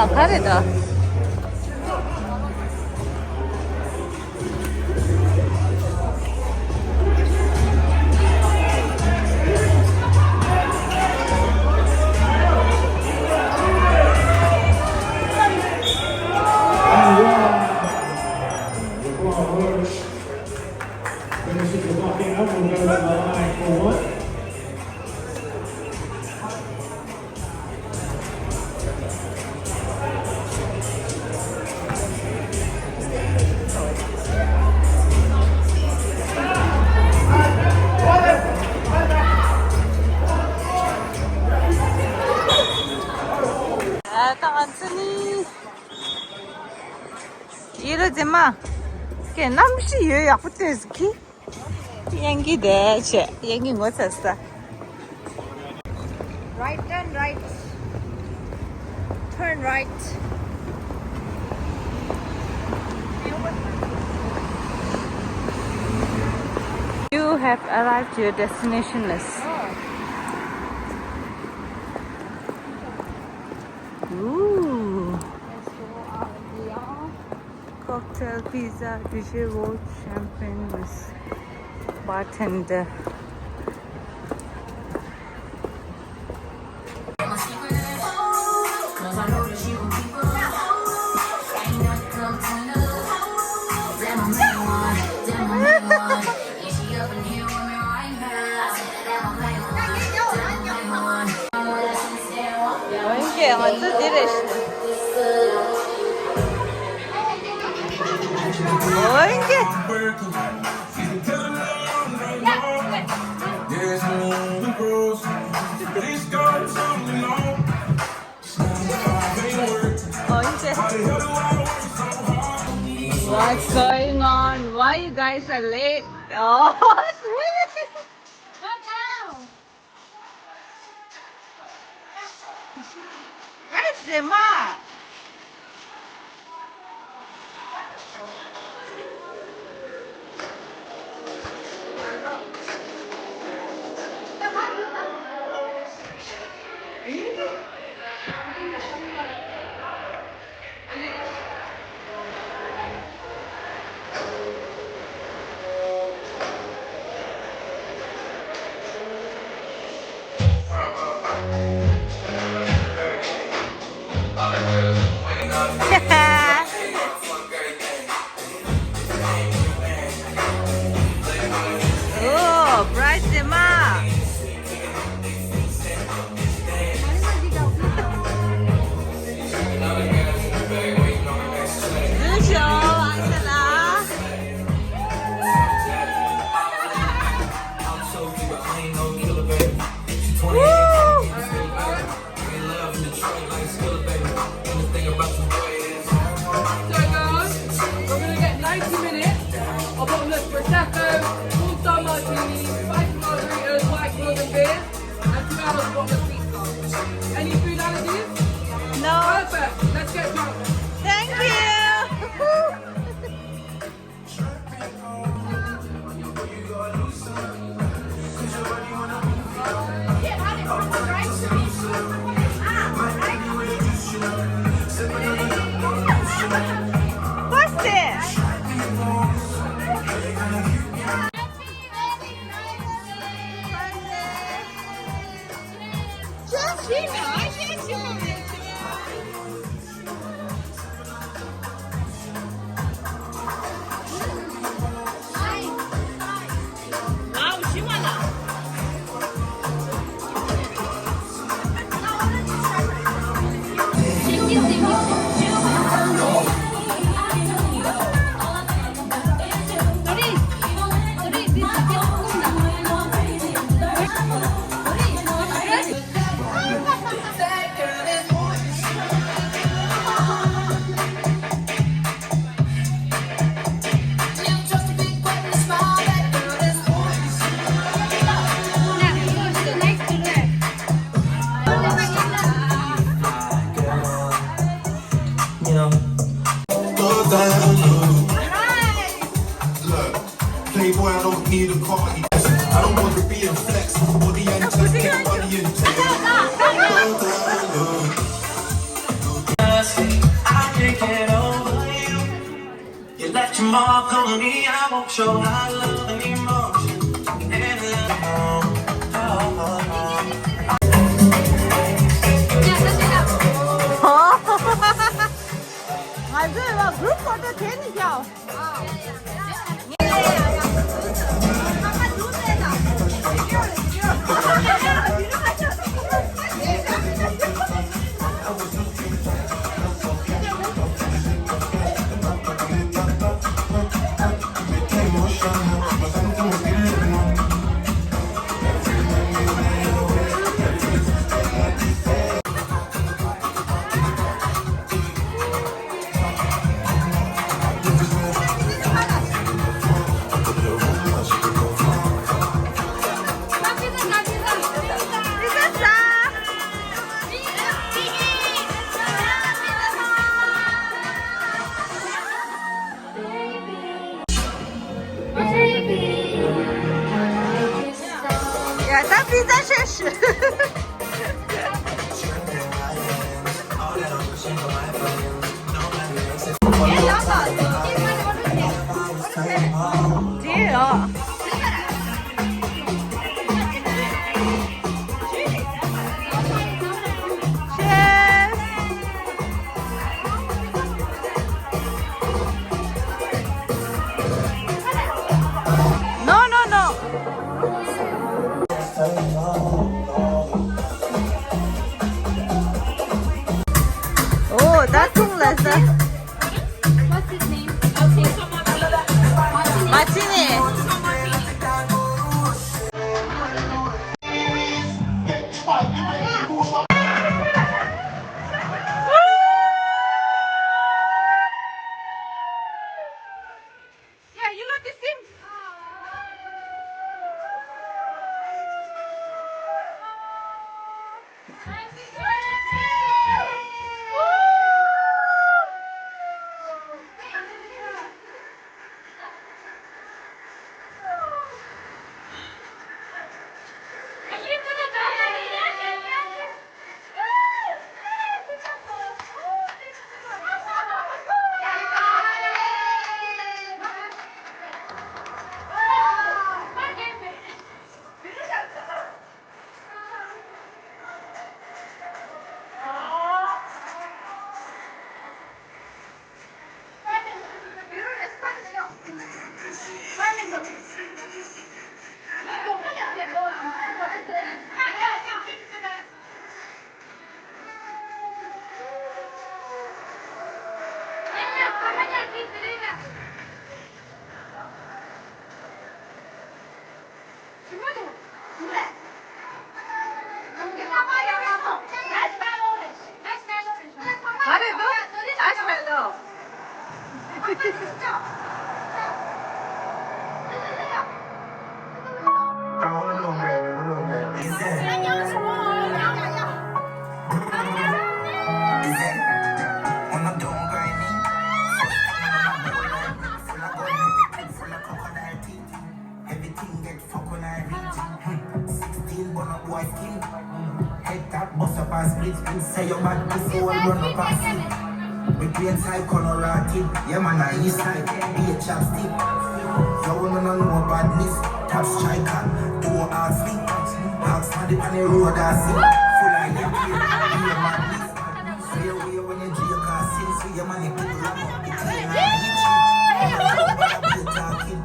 あ、彼だ。Finishes the blocking up, we'll go to the line for one. Datang Anthony. 이러지 마. 걔 남시 왜 야부터스키? 연기 대체. 연기 못 했어. Right turn right. Turn right. You have arrived to your destination list. Ooh. Cocktail, pizza, dessert, champagne with bartender. 이게 완전 디레시네. 이게? 이제. What's going on? Why you guys are late? Oh, sweet. Where's the map? Oh, Bryce Dema. Good show, Angela. We're going to get 90 minutes of bottomless Prosecco, full-star martinis, spicy margaritas, white northern beers, and 2 hours of bottomless pizza. Any food allergies? No, Perfect. Let's get drunk. thank you. What's this? 와우, 시원하다. You know, go down low. Look, Playboy, I don't need a car. I don't want to be a flex. Body and chest, get money and tail. Go down low. get over you. You left your mark on me. I won't show my love and emotion. And love. 아,这个 group photo 给你跳。 呀，咱比咱谁是？姐啊！ 哦，那中了是。What's his name? Martini. Yeah, you know this thing. Say your bad before run up and sleep. We play inside Colorado, yeah man, I east side, be a chapstick. You wanna know badness, top striker, do hard sleep. House on the road, I see. Full of them here, be a madness. Stay away when you drink or sin, so your money people up, it's here and hit you. Talking.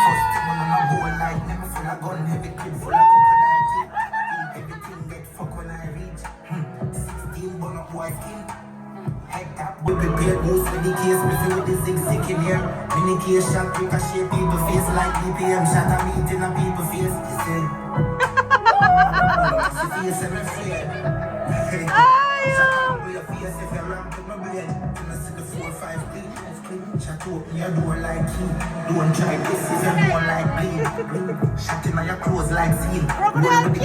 First thing on a whole night, never full of gun, heavy clip full of we prepare news for the case, we feel the zig in here. Mini case shot, ricochet people face like BPM shot a meat in a people face. You say, face every fear. Shot up your face if you ramp with my brain. Can I see the 4-5 clean? Shot open your door like key. Don't try this if you don't like bleed. Shot in your clothes like seal. Roll with the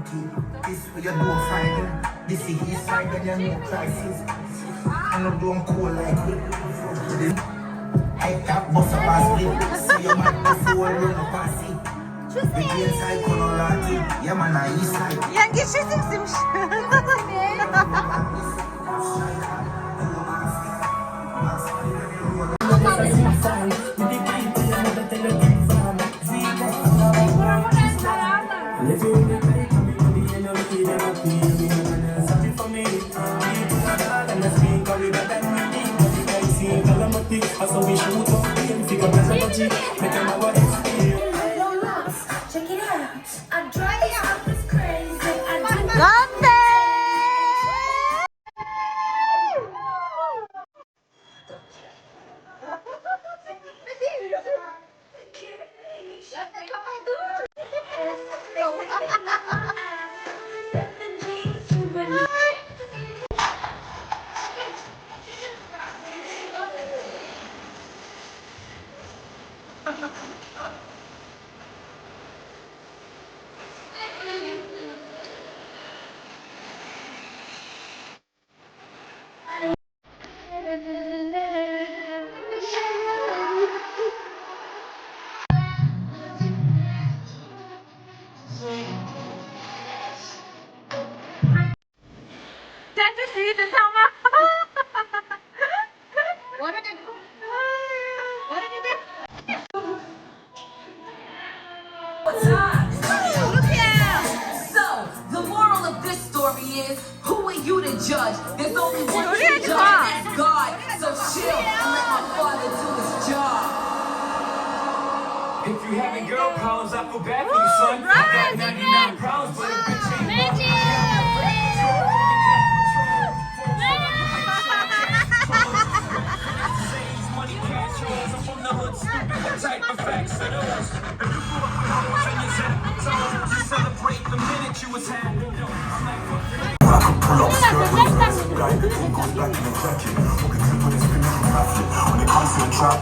key. This way you don't find him. This is his side and you know crisis. I know don't cool like it. I got bust up a split. See your man before run up and see. We inside Colorado. Yeah man, I east side. Yangi, she's Check it out. I drive you up is crazy. I do 안돼. So, the moral of this story is, who are you to judge? There's only one true judge, and that's God. So chill and let my father do his job. If you having girl problems, I feel bad for you, son. I got 99 problems, but a bitch ain't money, cash rolls. I'm from the hood, stupid type of facts are those. If you grew up with hoes in your head, tell them to celebrate the minute you was happy. I could pull up skirt with this guy, who goes back in the jacket. Walking to put his fingers in traffic. When it comes to the trap,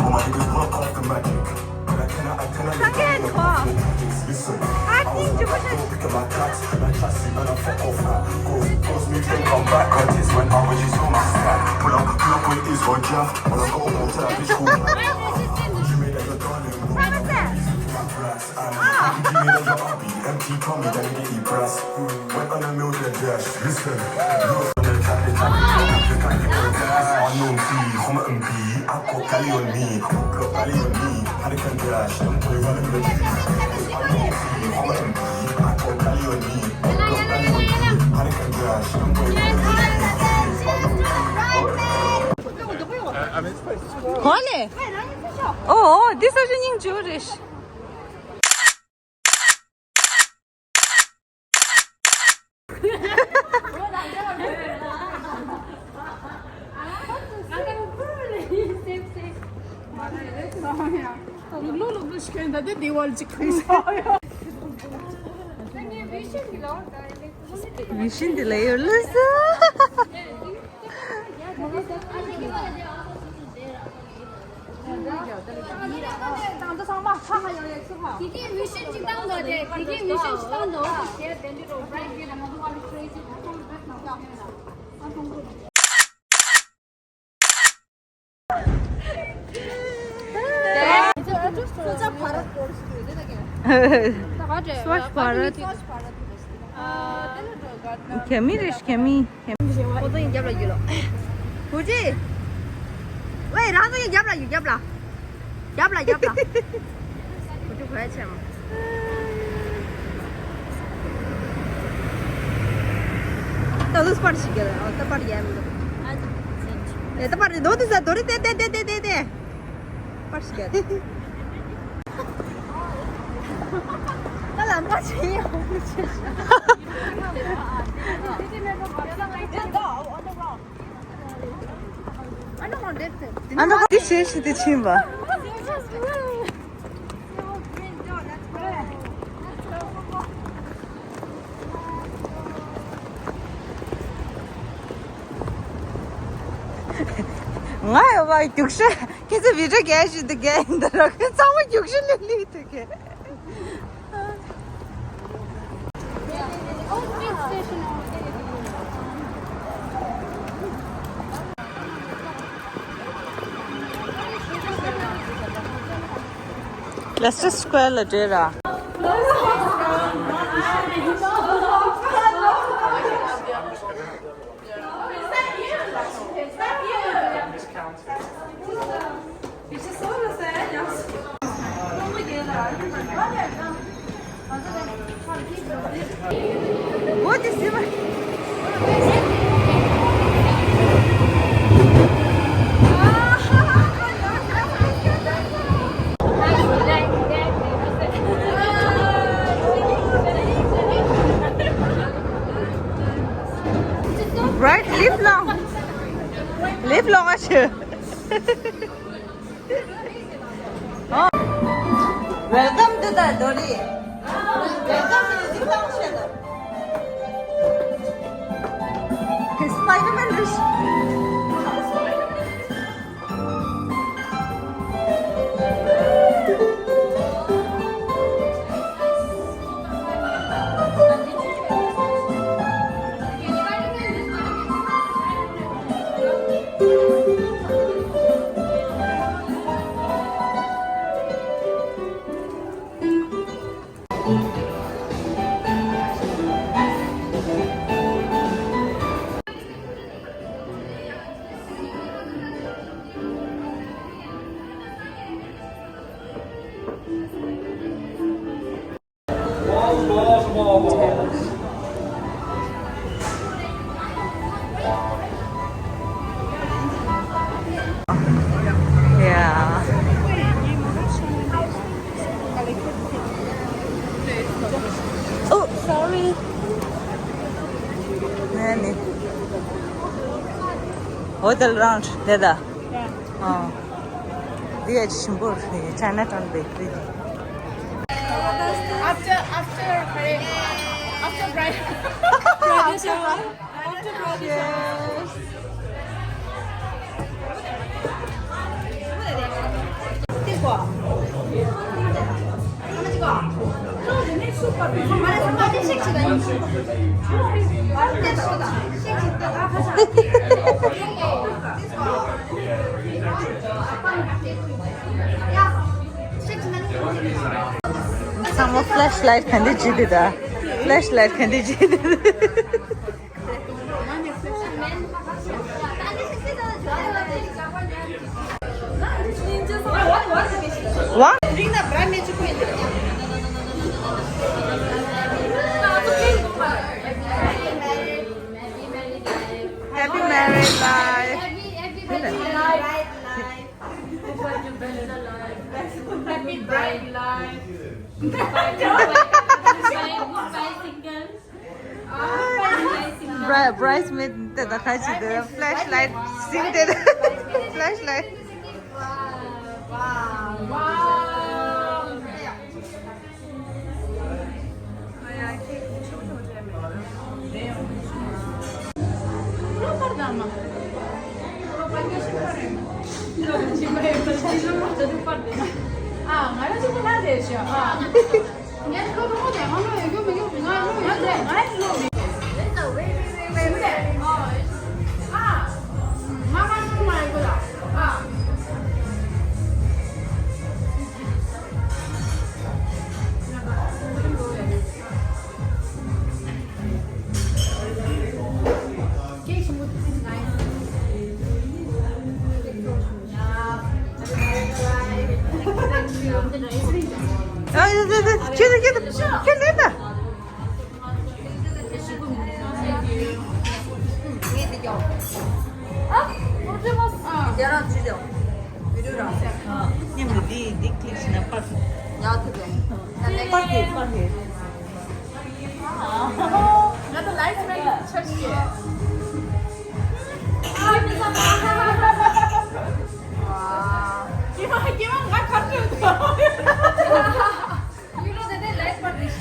all my niggas work off the magic. But I cannot let go of the tactics. Listen, I was on the back door picking my tracks. My chassis, man, I fuck off now. Goes me, then come back. Cause this when I was just on my stack. Pull up what it is for a draft. When I go home, tell that bitch cool. You made that your darling. Brass and you made that your hobby. Empty tummy, then get you brass. Went on a mill to the dash. Listen, you're on the track, the can't keep on gas. Unknown T, Homer and B. I got Cali on me, got Cali on me. Panic and dash, don't put it running with the G. Unknown T, Homer and B. I got Cali on me, got Cali on me. Panic and dash, don't put it running with the G. Honey. Oh, this is in Jewish. Mission delay Swatch Bharat. 개미래시 개미. 호동이 잡라 유로. 보지? 왜 라동이 잡라 유 잡라. 잡라. 보지 봐야지. Todos parecidos, outra parecido. Esta parte do desa dori de. Parecido. 나 lambacinho. Ana que cheio de timba. Ngay var yüksü. Kese bir de geçti de geldi. Sama yüksülü lütfen. Leicester Square Ladera. 어디 있으면. Right, live long. Live long 아주. Welcome to the Dori. Welcome to the function. Spider-Man is. Yeah. Oh, sorry. 네네. Hotel Lounge, 대다. 네가 주신 뭘? 차이나타운 베이커리. Sama flashlight kendi cildi. Flashlight kendi cildi. What? Happy married life. Happy bride life. Bridesmaid तेरा खाची दे flashlight sing they flashlight. Gel. 열어주죠. 유료라. nhưng đi click là party. 야, 그죠? party. 나도 라이트맨 철시해. 기왕 나 갑자기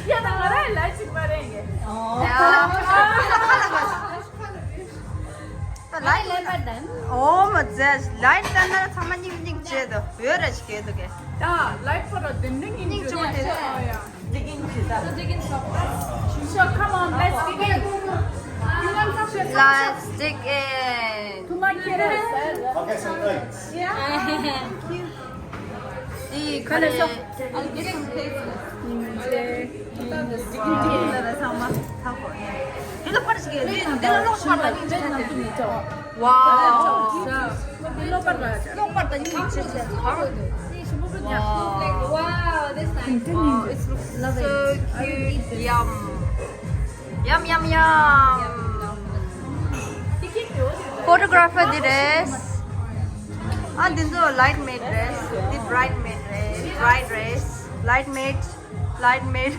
Ya da ngarai light parengue. Oh, 맞아. 라이트 단나 사만님 닝 제도. 왜래 시켜도 게. 야, light for the 닝 닝 좀 돼. 디긴 지다. So come on, let's begin. You want something? Let's dig in. To my kiddos. 이 그래서 이거 빠르시게. 내가 놓고 빨라. 와. Lo parla. 똥 빨다 이거 진짜. Wow, this time. So cute. Yum. Yum yum yum. Photographer dress. Ah, this is a light maid dress. The bride maid dress. Bride dress. Light maid.